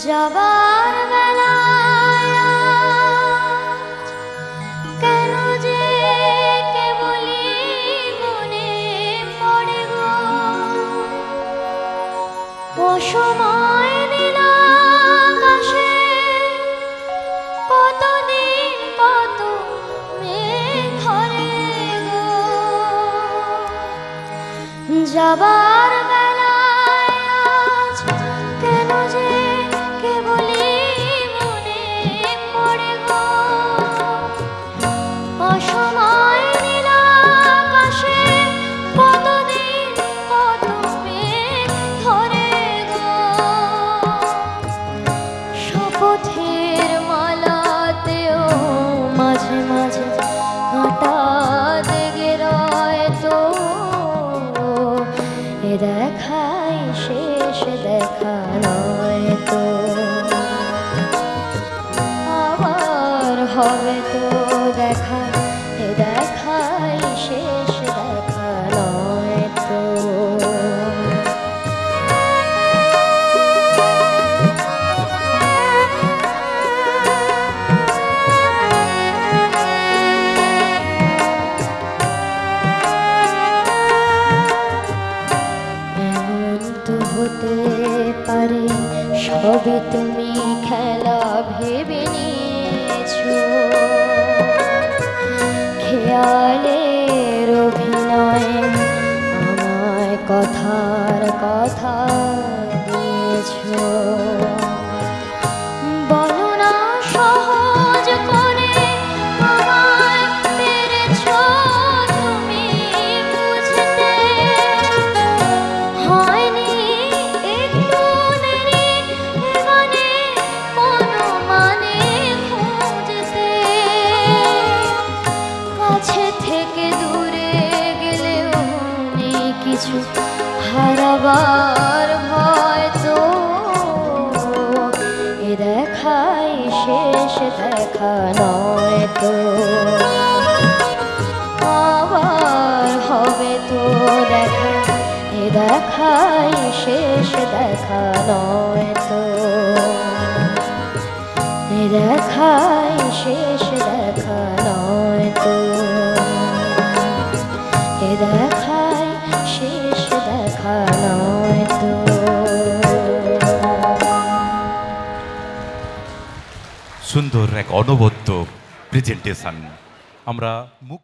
যাবার বেলায় কেন যে কেবলই মনে পড়ে গো, অসময় নীল আকাশে কতদিন কত মেঘ ধরে গো। যাবার বেলায় আজ কেন যে কেবলই মনে পড়ে গো, অসময় নীল আকাশে কতদিন কত মেঘ ধরে গো। শপথের মালাতেও মাঝে মাঝে কাঁটা লেগে রয় তো, এ দেখাই শেষ দেখা নয় তো, আবার হবে তো দেখা, এ দেখাই শেষ দেখা নয় তো। হতে পারে সবই তুমি খেলা ভেবে নিয়েছো, খেয়ালের অভিনয়ে আমায় কথার কথা দিয়েছো। বলো না সহজ করে আমায় পেরেছো তুমি বুঝতে, হয়নি একটু দেরি এখানে কোনো মানে খুঁজতে। কাছে থেকে দূরে গেলেও নেই কিছু হারাবার ভয় তো, এ দেখাই শেষ দেখা নয় তো, আবার হবে তো দেখা, এ দেখাই শেষ দেখা নয় তো, এ দেখাই শেষ দেখা নয় তো, এ দেখাই শেষ দেখা নয় তো। সুন্দর এক অনবদ্য প্রেজেন্টেশন আমরা মুখ